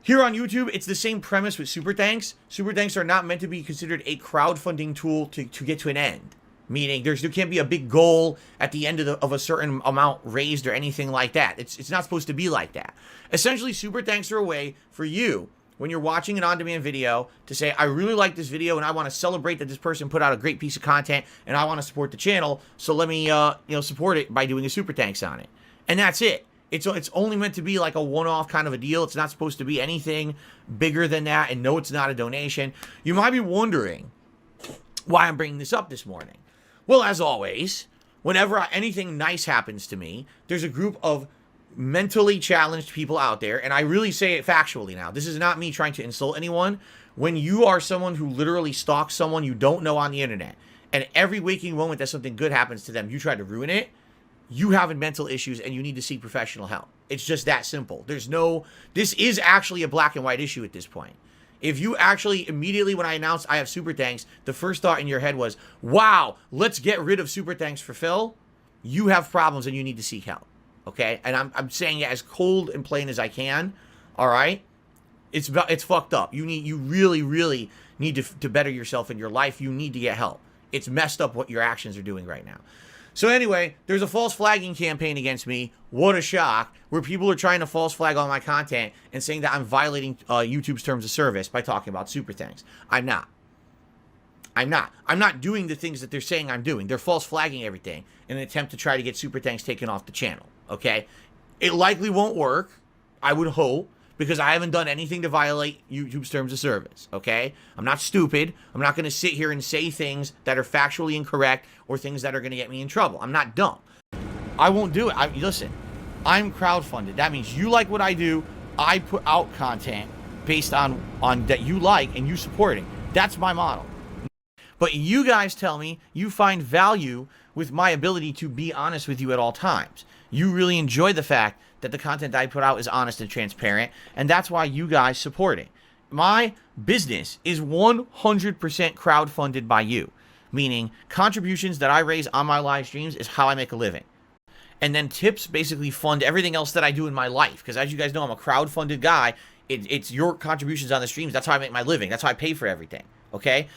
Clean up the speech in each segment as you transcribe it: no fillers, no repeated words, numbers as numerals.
Here on YouTube, it's the same premise with super thanks. Super thanks are not meant to be considered a crowdfunding tool to get to an end. Meaning, there can't be a big goal at the end of a certain amount raised or anything like that. It's not supposed to be like that. Essentially, super thanks are a way for you, when you're watching an on-demand video, to say, I really like this video and I want to celebrate that this person put out a great piece of content and I want to support the channel, so let me support it by doing a super thanks on it. And that's it. It's only meant to be like a one-off kind of a deal. It's not supposed to be anything bigger than that, and no, it's not a donation. You might be wondering why I'm bringing this up this morning. Well, as always, whenever anything nice happens to me, there's a group of mentally challenged people out there, and I really say it factually now. This is not me trying to insult anyone. When you are someone who literally stalks someone you don't know on the internet, and every waking moment that something good happens to them, you try to ruin it, you have mental issues and you need to seek professional help. It's just that simple. This is actually a black and white issue at this point. If you actually, immediately when I announced I have super thanks, the first thought in your head was, wow, let's get rid of super thanks for Phil, you have problems and you need to seek help. Okay? And I'm saying it as cold and plain as I can. All right? It's fucked up. You really, really need to better yourself in your life. You need to get help. It's messed up what your actions are doing right now. So anyway, there's a false flagging campaign against me. What a shock. Where people are trying to false flag all my content and saying that I'm violating YouTube's terms of service by talking about super thanks. I'm not. I'm not doing the things that they're saying I'm doing. They're false flagging everything in an attempt to try to get super thanks taken off the channel. Okay? It likely won't work, I would hope, because I haven't done anything to violate YouTube's terms of service, okay? I'm not stupid. I'm not going to sit here and say things that are factually incorrect or things that are going to get me in trouble. I'm not dumb. I won't do it. Listen, I'm crowdfunded. That means you like what I do. I put out content based on that you like and you supporting. That's my model. But you guys tell me you find value with my ability to be honest with you at all times. You really enjoy the fact that the content I put out is honest and transparent, and that's why you guys support it. My business is 100% crowdfunded by you, meaning contributions that I raise on my live streams is how I make a living. And then tips basically fund everything else that I do in my life, because as you guys know, I'm a crowdfunded guy. It's your contributions on the streams. That's how I make my living. That's how I pay for everything, okay?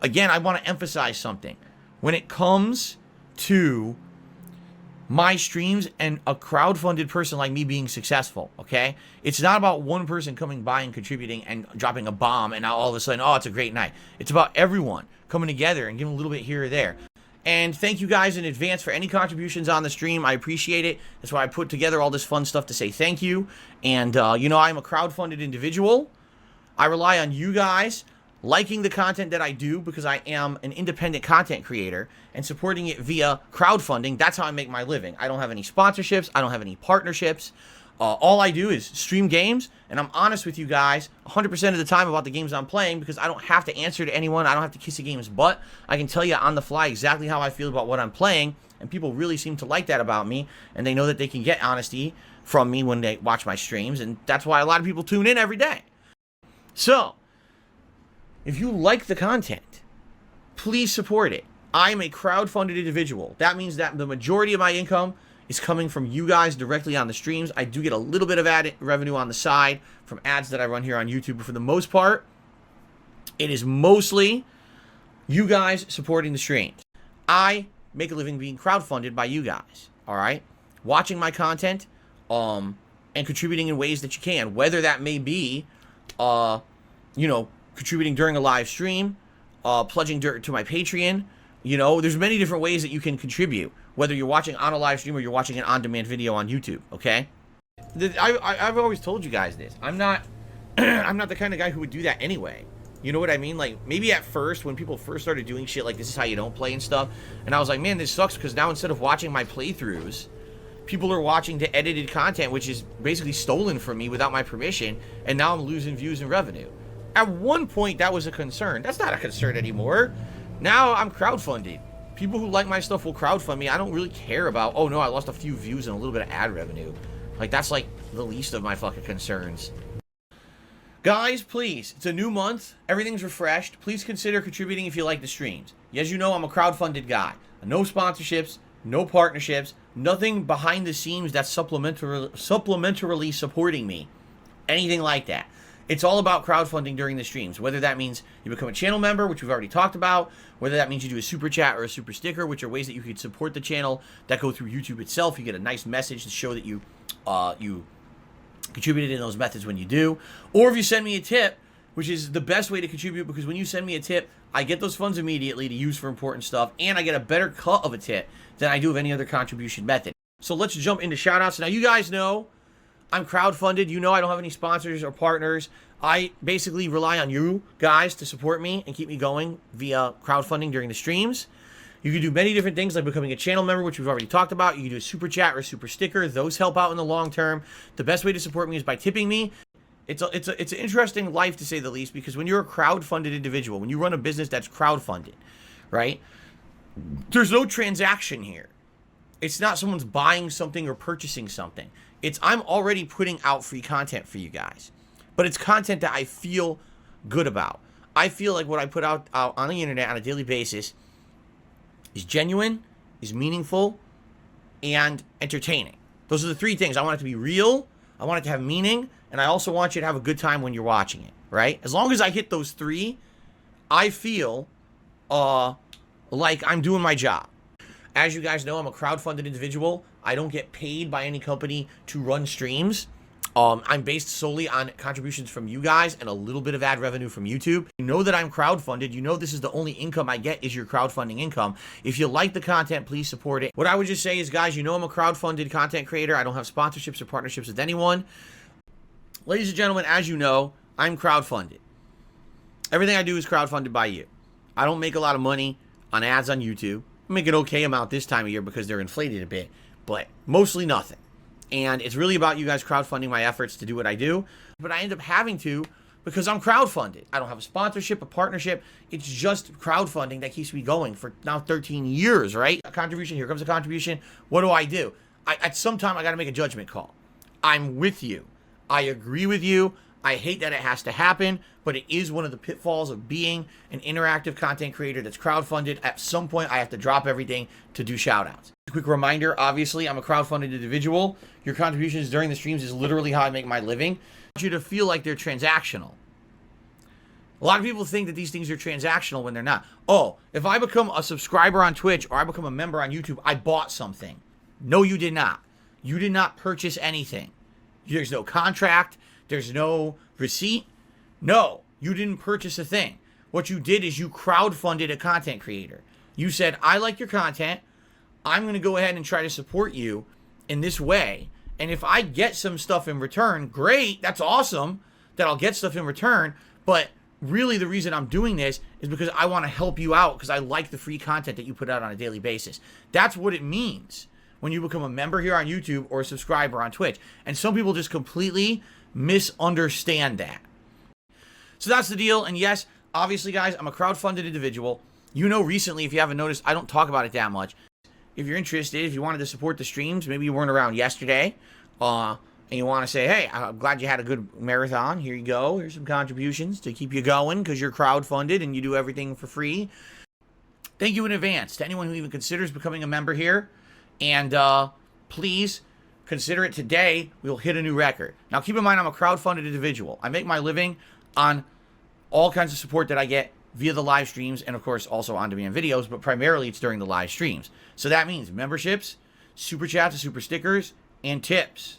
Again, I want to emphasize something. When it comes to my streams and a crowdfunded person like me being successful, okay? It's not about one person coming by and contributing and dropping a bomb and now all of a sudden, oh, it's a great night. It's about everyone coming together and giving a little bit here or there. And thank you guys in advance for any contributions on the stream. I appreciate it. That's why I put together all this fun stuff to say thank you. And, I'm a crowdfunded individual. I rely on you guys liking the content that I do because I am an independent content creator and supporting it via crowdfunding. That's how I make my living. I don't have any sponsorships. I don't have any partnerships. All I do is stream games, and I'm honest with you guys 100% of the time about the games I'm playing because I don't have to answer to anyone. I don't have to kiss a game's butt. I can tell you on the fly exactly how I feel about what I'm playing, and people really seem to like that about me, and they know that they can get honesty from me when they watch my streams, and that's why a lot of people tune in every day. So, if you like the content, please support it. I'm a crowdfunded individual. That means that the majority of my income is coming from you guys directly on the streams. I do get a little bit of ad revenue on the side from ads that I run here on YouTube, but for the most part, it is mostly you guys supporting the streams. I make a living being crowdfunded by you guys, all right? Watching my content and contributing in ways that you can, whether that may be, contributing during a live stream, pledging to my Patreon. There's many different ways that you can contribute, whether you're watching on a live stream or you're watching an on-demand video on YouTube, okay? I've always told you guys this. I'm not the kind of guy who would do that anyway. You know what I mean? Like, maybe at first, when people first started doing shit like this is how you don't play and stuff, and I was like, man, this sucks because now instead of watching my playthroughs, people are watching the edited content, which is basically stolen from me without my permission, and now I'm losing views and revenue. At one point, that was a concern. That's not a concern anymore. Now I'm crowdfunded. People who like my stuff will crowdfund me. I don't really care about, oh no, I lost a few views and a little bit of ad revenue. Like, that's like the least of my fucking concerns. Guys, please, it's a new month. Everything's refreshed. Please consider contributing if you like the streams. As you know, I'm a crowdfunded guy. No sponsorships, no partnerships, nothing behind the scenes that's supplementarily supporting me. anything like that. It's all about crowdfunding during the streams, whether that means you become a channel member, which we've already talked about, whether that means you do a super chat or a super sticker, which are ways that you could support the channel that go through YouTube itself. You get a nice message to show that you contributed in those methods when you do. Or if you send me a tip, which is the best way to contribute, because when you send me a tip, I get those funds immediately to use for important stuff, and I get a better cut of a tip than I do of any other contribution method. So let's jump into shoutouts. Now, you guys know I'm crowdfunded. You know I don't have any sponsors or partners. I basically rely on you guys to support me and keep me going via crowdfunding during the streams. You can do many different things like becoming a channel member, which we've already talked about. You can do a super chat or a super sticker. Those help out in the long term. The best way to support me is by tipping me. It's an interesting life, to say the least, because when you're a crowdfunded individual, when you run a business that's crowdfunded, right, there's no transaction here. It's not someone's buying something or purchasing something. It's I'm already putting out free content for you guys. But it's content that I feel good about. I feel like what I put out on the internet on a daily basis is genuine, is meaningful, and entertaining. Those are the three things. I want it to be real, I want it to have meaning, and I also want you to have a good time when you're watching it, right? As long as I hit those three, I feel like I'm doing my job. As you guys know, I'm a crowdfunded individual. I don't get paid by any company to run streams. I'm based solely on contributions from you guys and a little bit of ad revenue from YouTube. You know that I'm crowdfunded. You know this is the only income I get is your crowdfunding income. If you like the content, please support it. What I would just say is, guys, you know I'm a crowdfunded content creator. I don't have sponsorships or partnerships with anyone. Ladies and gentlemen, as you know, I'm crowdfunded. Everything I do is crowdfunded by you. I don't make a lot of money on ads on YouTube. I make an okay amount this time of year because they're inflated a bit, but mostly nothing. And it's really about you guys crowdfunding my efforts to do what I do. But I end up having to because I'm crowdfunded. I don't have a sponsorship, a partnership. It's just crowdfunding that keeps me going for now 13 years, right? A contribution, here comes a contribution. What do? At some time, I got to make a judgment call. I'm with you. I agree with you. I hate that it has to happen, but it is one of the pitfalls of being an interactive content creator that's crowdfunded. At some point, I have to drop everything to do shoutouts. A quick reminder, obviously, I'm a crowdfunded individual. Your contributions during the streams is literally how I make my living. I want you to feel like they're transactional. A lot of people think that these things are transactional when they're not. Oh, if I become a subscriber on Twitch or I become a member on YouTube, I bought something. No, you did not. You did not purchase anything. There's no contract. There's no receipt. No, you didn't purchase a thing. What you did is you crowdfunded a content creator. You said, I like your content. I'm going to go ahead and try to support you in this way. And if I get some stuff in return, great. That's awesome that I'll get stuff in return. But really the reason I'm doing this is because I want to help you out because I like the free content that you put out on a daily basis. That's what it means when you become a member here on YouTube or a subscriber on Twitch. And some people just completely misunderstand that. So that's the deal. And yes, obviously, guys, I'm a crowdfunded individual. You know, recently, if you haven't noticed, I don't talk about it that much. If you're interested, if you wanted to support the streams, maybe you weren't around yesterday, and you want to say, hey, I'm glad you had a good marathon. Here you go. Here's some contributions to keep you going because you're crowdfunded and you do everything for free. Thank you in advance to anyone who even considers becoming a member here. And please consider it today. We'll hit a new record. Now, keep in mind, I'm a crowdfunded individual. I make my living on all kinds of support that I get via the live streams and, of course, also on-demand videos, but primarily it's during the live streams. So that means memberships, super chats, super stickers, and tips.